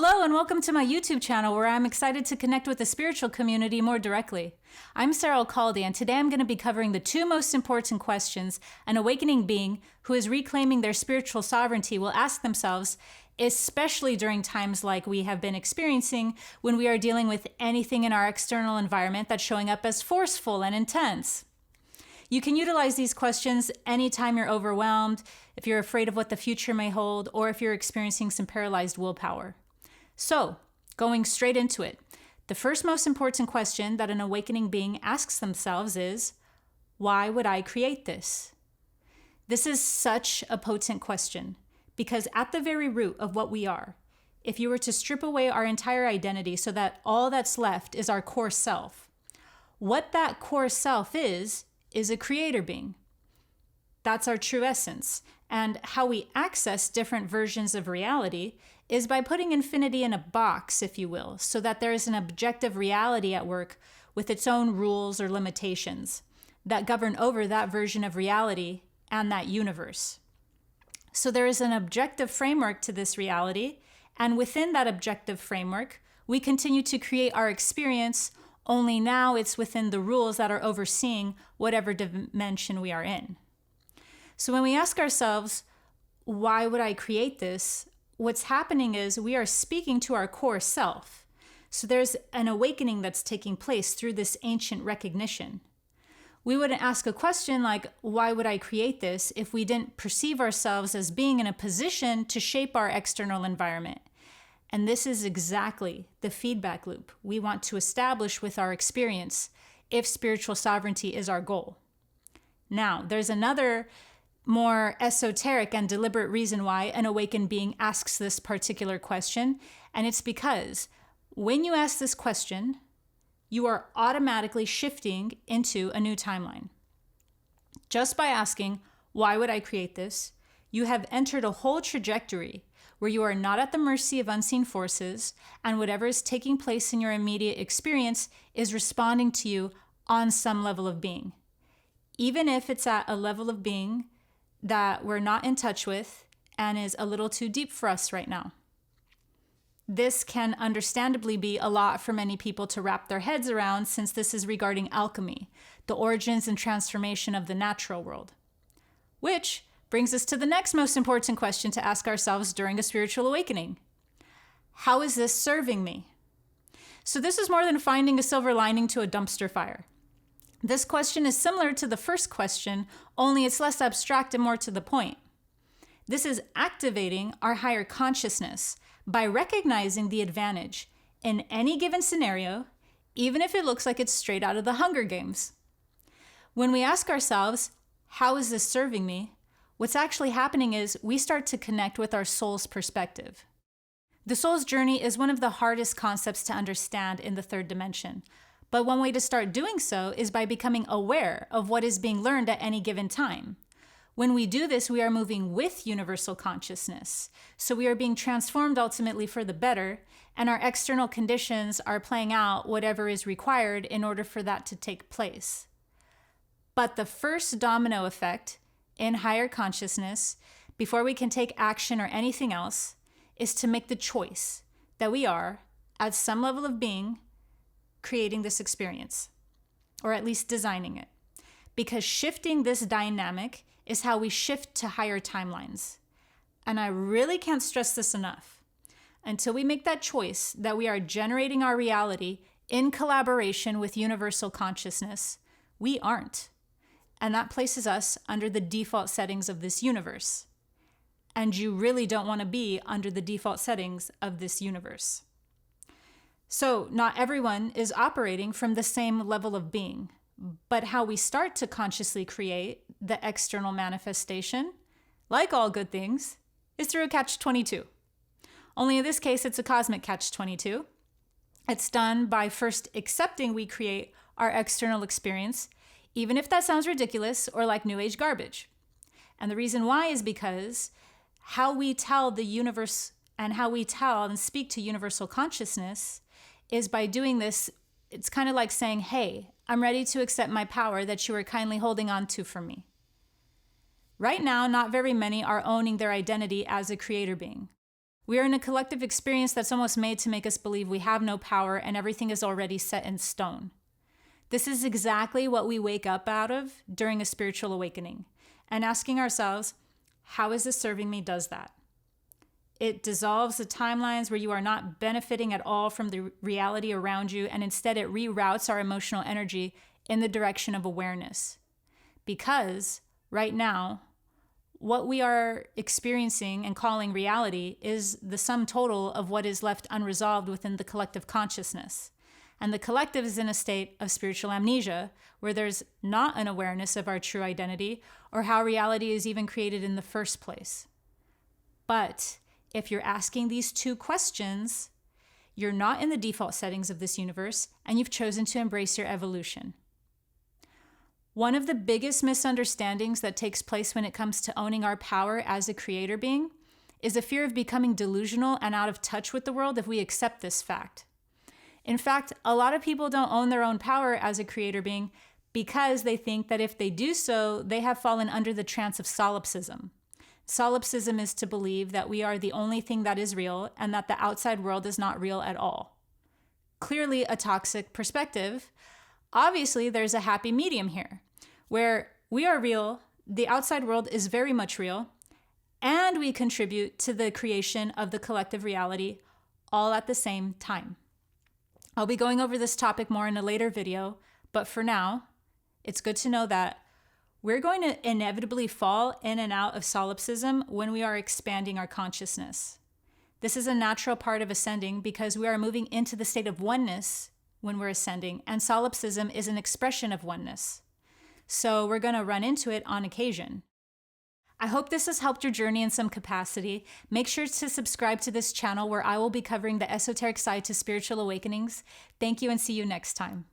Hello and welcome to my YouTube channel where I'm excited to connect with the spiritual community more directly. I'm Sarah Alcalde and today I'm going to be covering the two most important questions an awakening being who is reclaiming their spiritual sovereignty will ask themselves, especially during times like we have been experiencing when we are dealing with anything in our external environment that's showing up as forceful and intense. You can utilize these questions anytime you're overwhelmed, if you're afraid of what the future may hold, or if you're experiencing some paralyzed willpower. So, going straight into it, the first most important question that an awakening being asks themselves is, why would I create this? This is such a potent question because at the very root of what we are, if you were to strip away our entire identity so that all that's left is our core self, what that core self is a creator being. That's our true essence. And how we access different versions of reality is by putting infinity in a box, if you will, so that there is an objective reality at work with its own rules or limitations that govern over that version of reality and that universe. So there is an objective framework to this reality, and within that objective framework, we continue to create our experience, only now it's within the rules that are overseeing whatever dimension we are in. So when we ask ourselves, why would I create this? What's happening is we are speaking to our core self. So there's an awakening that's taking place through this ancient recognition. We wouldn't ask a question like, why would I create this if we didn't perceive ourselves as being in a position to shape our external environment? And this is exactly the feedback loop we want to establish with our experience if spiritual sovereignty is our goal. Now, there's another more esoteric and deliberate reason why an awakened being asks this particular question, and it's because when you ask this question, you are automatically shifting into a new timeline. Just by asking, why would I create this? You have entered a whole trajectory where you are not at the mercy of unseen forces, and whatever is taking place in your immediate experience is responding to you on some level of being. Even if it's at a level of being that we're not in touch with and is a little too deep for us right now. This can understandably be a lot for many people to wrap their heads around since this is regarding alchemy, the origins and transformation of the natural world. Which brings us to the next most important question to ask ourselves during a spiritual awakening. How is this serving me? So this is more than finding a silver lining to a dumpster fire. This question is similar to the first question, only it's less abstract and more to the point. This is activating our higher consciousness by recognizing the advantage in any given scenario, even if it looks like it's straight out of the Hunger Games. When we ask ourselves, how is this serving me? What's actually happening is we start to connect with our soul's perspective. The soul's journey is one of the hardest concepts to understand in the third dimension. But one way to start doing so is by becoming aware of what is being learned at any given time. When we do this, we are moving with universal consciousness. So we are being transformed ultimately for the better, and our external conditions are playing out whatever is required in order for that to take place. But the first domino effect in higher consciousness, before we can take action or anything else, is to make the choice that we are, at some level of being, creating this experience, or at least designing it. Because shifting this dynamic is how we shift to higher timelines. And I really can't stress this enough. Until we make that choice that we are generating our reality in collaboration with universal consciousness, we aren't. And that places us under the default settings of this universe. And you really don't want to be under the default settings of this universe. So not everyone is operating from the same level of being, but how we start to consciously create the external manifestation, like all good things, is through a catch-22. Only in this case, it's a cosmic catch-22. It's done by first accepting we create our external experience, even if that sounds ridiculous or like New Age garbage. And the reason why is because how we tell the universe and how we tell and speak to universal consciousness is by doing this. It's kind of like saying, hey, I'm ready to accept my power that you are kindly holding on to from me. Right now, not very many are owning their identity as a creator being. We are in a collective experience that's almost made to make us believe we have no power and everything is already set in stone. This is exactly what we wake up out of during a spiritual awakening. And asking ourselves, how is this serving me, does that. It dissolves the timelines where you are not benefiting at all from the reality around you, and instead it reroutes our emotional energy in the direction of awareness. Because right now, what we are experiencing and calling reality is the sum total of what is left unresolved within the collective consciousness. And the collective is in a state of spiritual amnesia, where there's not an awareness of our true identity or how reality is even created in the first place. But if you're asking these two questions, you're not in the default settings of this universe, and you've chosen to embrace your evolution. One of the biggest misunderstandings that takes place when it comes to owning our power as a creator being is a fear of becoming delusional and out of touch with the world if we accept this fact. In fact, a lot of people don't own their own power as a creator being because they think that if they do so, they have fallen under the trance of solipsism. Solipsism is to believe that we are the only thing that is real and that the outside world is not real at all. Clearly a toxic perspective. Obviously, there's a happy medium here, where we are real, the outside world is very much real, and we contribute to the creation of the collective reality all at the same time. I'll be going over this topic more in a later video, but for now, it's good to know that we're going to inevitably fall in and out of solipsism when we are expanding our consciousness. This is a natural part of ascending because we are moving into the state of oneness when we're ascending, and solipsism is an expression of oneness. So we're going to run into it on occasion. I hope this has helped your journey in some capacity. Make sure to subscribe to this channel where I will be covering the esoteric side to spiritual awakenings. Thank you and see you next time.